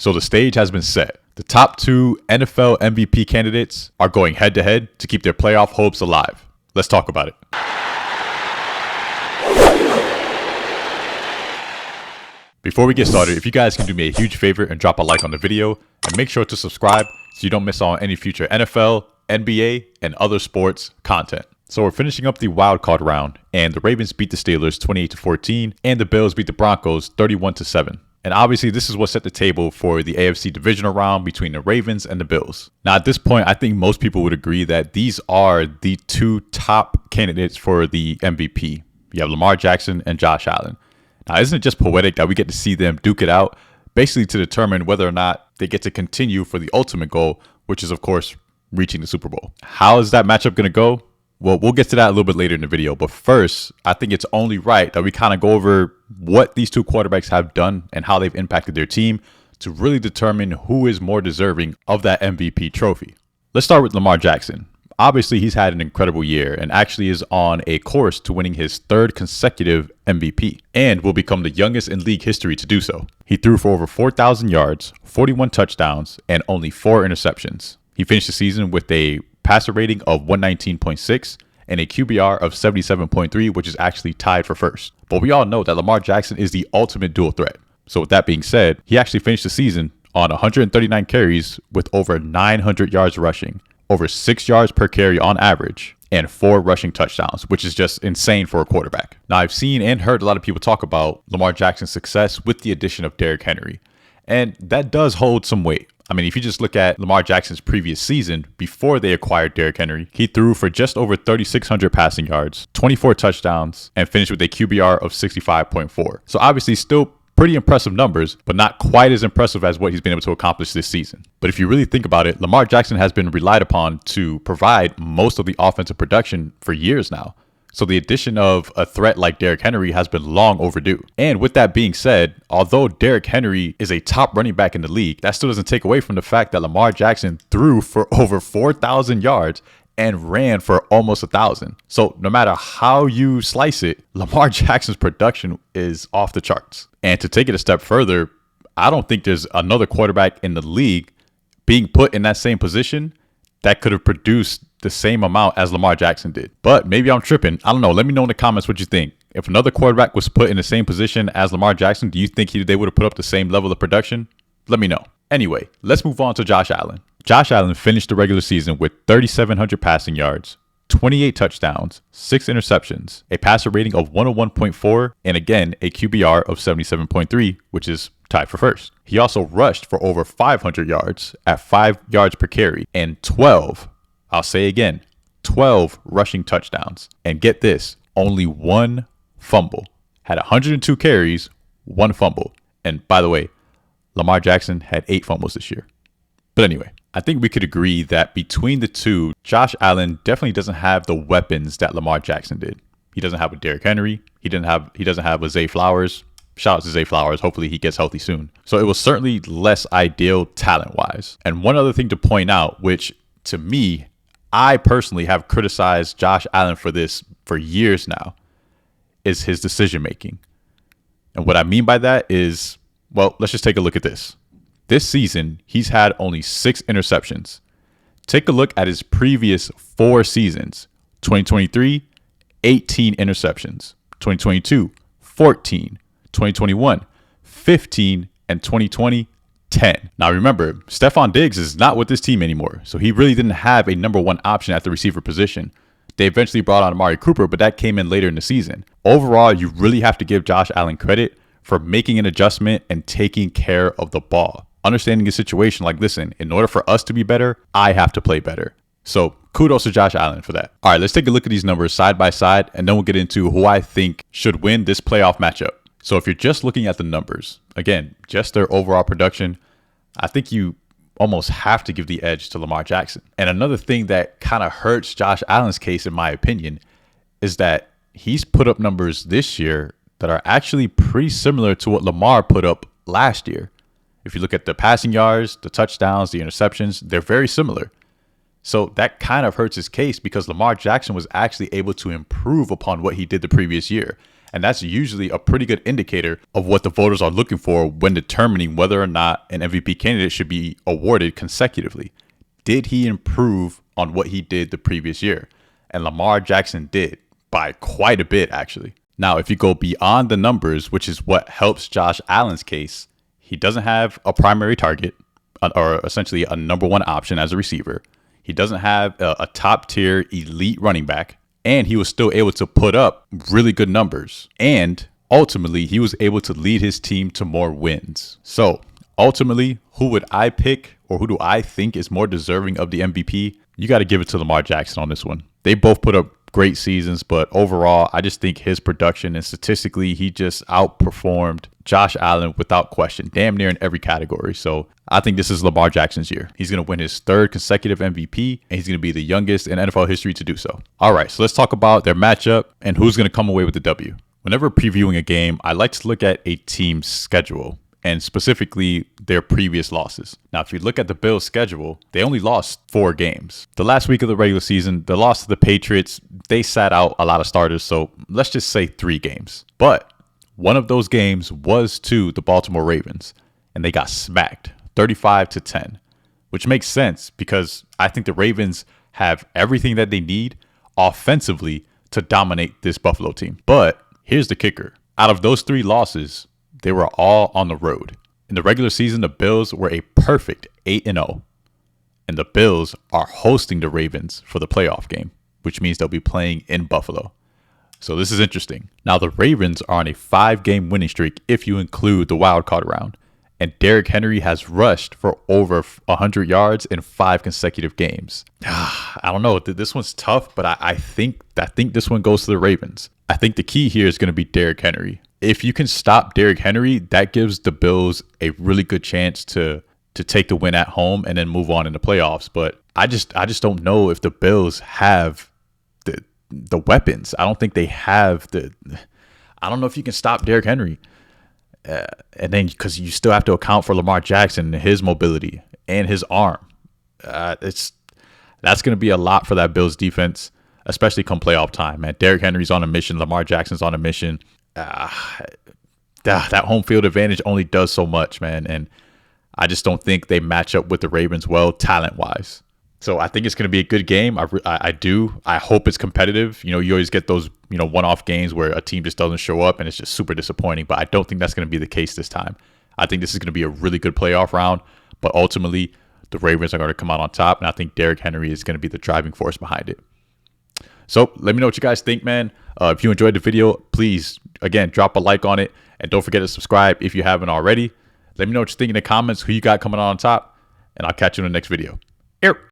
So the stage has been set. The top two NFL MVP candidates are going head to head to keep their playoff hopes alive. Let's talk about it. Before we get started, if you guys can do me a huge favor and drop a like on the video and make sure to subscribe so you don't miss out on any future NFL, NBA, and other sports content. So we're finishing up the wild card round, and the Ravens beat the Steelers 28-14, and the Bills beat the Broncos 31-7. And obviously, this is what set the table for the AFC divisional round between the Ravens and the Bills. Now, at this point, I think most people would agree that these are the two top candidates for the MVP. You have Lamar Jackson and Josh Allen. Now, isn't it just poetic that we get to see them duke it out, basically to determine whether or not they get to continue for the ultimate goal, which is, of course, reaching the Super Bowl. How is that matchup going to go? Well, we'll get to that a little bit later in the video. But first, I think it's only right that we kind of go over what these two quarterbacks have done and how they've impacted their team to really determine who is more deserving of that MVP trophy. Let's start with Lamar Jackson. Obviously, he's had an incredible year and actually is on a course to winning his third consecutive MVP and will become the youngest in league history to do so. He threw for over 4,000 yards, 41 touchdowns, and only 4 interceptions. He finished the season with a passer rating of 119.6 and a QBR of 77.3, which is actually tied for first. But we all know that Lamar Jackson is the ultimate dual threat. So with that being said, he actually finished the season on 139 carries with over 900 yards rushing, over 6 yards per carry on average, and 4 rushing touchdowns, which is just insane for a quarterback. Now, I've seen and heard a lot of people talk about Lamar Jackson's success with the addition of Derrick Henry, and that does hold some weight. I mean, if you just look at Lamar Jackson's previous season, before they acquired Derrick Henry, he threw for just over 3,600 passing yards, 24 touchdowns, and finished with a QBR of 65.4. So obviously still pretty impressive numbers, but not quite as impressive as what he's been able to accomplish this season. But if you really think about it, Lamar Jackson has been relied upon to provide most of the offensive production for years now. So the addition of a threat like Derrick Henry has been long overdue. And with that being said, although Derrick Henry is a top running back in the league, that still doesn't take away from the fact that Lamar Jackson threw for over 4,000 yards and ran for almost 1,000. So no matter how you slice it, Lamar Jackson's production is off the charts. And to take it a step further, I don't think there's another quarterback in the league being put in that same position that could have produced the same amount as Lamar Jackson did. But maybe I'm tripping. I don't know. Let me know in the comments what you think. If another quarterback was put in the same position as Lamar Jackson, do you think they would have put up the same level of production? Let me know. Anyway, let's move on to Josh Allen. Josh Allen finished the regular season with 3,700 passing yards, 28 touchdowns, 6 interceptions, a passer rating of 101.4, and again, a QBR of 77.3, which is tied for first. He also rushed for over 500 yards at 5 yards per carry and 12 rushing touchdowns. And get this, only 1 fumble. Had 102 carries, 1 fumble. And by the way, Lamar Jackson had 8 fumbles this year. But anyway, I think we could agree that between the two, Josh Allen definitely doesn't have the weapons that Lamar Jackson did. He doesn't have a Derrick Henry. He doesn't have a Zay Flowers. Shout out to Zay Flowers. Hopefully he gets healthy soon. So it was certainly less ideal talent-wise. And one other thing to point out, which to me, I personally have criticized Josh Allen for this for years now, is his decision-making. And what I mean by that is, well, let's just take a look at this. This season, he's had only 6 interceptions. Take a look at his previous 4 seasons. 2023, 18 interceptions. 2022, 14. 2021, 15, and 2020, 10. Now remember, Stephon Diggs is not with this team anymore, so he really didn't have a number 1 option at the receiver position. They eventually brought on Amari Cooper, but that came in later in the season. Overall, you really have to give Josh Allen credit for making an adjustment and taking care of the ball. Understanding the situation like, listen, in order for us to be better, I have to play better. So kudos to Josh Allen for that. All right, let's take a look at these numbers side by side, and then we'll get into who I think should win this playoff matchup. So if you're just looking at the numbers, again, just their overall production, I think you almost have to give the edge to Lamar Jackson. And another thing that kind of hurts Josh Allen's case, in my opinion, is that he's put up numbers this year that are actually pretty similar to what Lamar put up last year. If you look at the passing yards, the touchdowns, the interceptions, they're very similar. So that kind of hurts his case because Lamar Jackson was actually able to improve upon what he did the previous year. And that's usually a pretty good indicator of what the voters are looking for when determining whether or not an MVP candidate should be awarded consecutively. Did he improve on what he did the previous year? And Lamar Jackson did, by quite a bit, actually. Now, if you go beyond the numbers, which is what helps Josh Allen's case, he doesn't have a primary target, or essentially a number one option as a receiver. He doesn't have a top tier elite running back, and he was still able to put up really good numbers. And ultimately, he was able to lead his team to more wins. So ultimately, who would I pick, or who do I think is more deserving of the MVP? You got to give it to Lamar Jackson on this one. They both put up great seasons, but overall, I just think his production and statistically, he just outperformed Josh Allen without question, damn near in every category. So I think this is Lamar Jackson's year. He's going to win his third consecutive MVP, and he's going to be the youngest in NFL history to do so. All right, so let's talk about their matchup and who's going to come away with the W. Whenever previewing a game, I like to look at a team's schedule, and specifically their previous losses. Now, if you look at the Bills' schedule, they only lost 4 games. The last week of the regular season, the loss to the Patriots, they sat out a lot of starters, so let's just say 3 games. But one of those games was to the Baltimore Ravens, and they got smacked 35-10, which makes sense because I think the Ravens have everything that they need offensively to dominate this Buffalo team. But here's the kicker. Out of those 3 losses, they were all on the road. In the regular season, the Bills were a perfect 8-0. And the Bills are hosting the Ravens for the playoff game, which means they'll be playing in Buffalo. So this is interesting. Now, the Ravens are on a 5-game winning streak if you include the wild card round. And Derrick Henry has rushed for over 100 yards in 5 consecutive games. I don't know. This one's tough, but I think this one goes to the Ravens. I think the key here is going to be Derrick Henry. If you can stop Derrick Henry, that gives the Bills a really good chance to take the win at home and then move on in the playoffs. But I just don't know if the Bills have the weapons. I don't think they have I don't know if you can stop Derrick Henry. And then because you still have to account for Lamar Jackson and his mobility and his arm. That's going to be a lot for that Bills defense, especially come playoff time, man. Derrick Henry's on a mission. Lamar Jackson's on a mission. That home field advantage only does so much, man. And I just don't think they match up with the Ravens well talent-wise. So I think it's going to be a good game. I hope it's competitive. You always get those, one-off games where a team just doesn't show up and it's just super disappointing. But I don't think that's going to be the case this time. I think this is going to be a really good playoff round. But ultimately, the Ravens are going to come out on top. And I think Derrick Henry is going to be the driving force behind it. So let me know what you guys think, man. If you enjoyed the video, please, again, drop a like on it. And don't forget to subscribe if you haven't already. Let me know what you think in the comments, who you got coming on top. And I'll catch you in the next video. Here.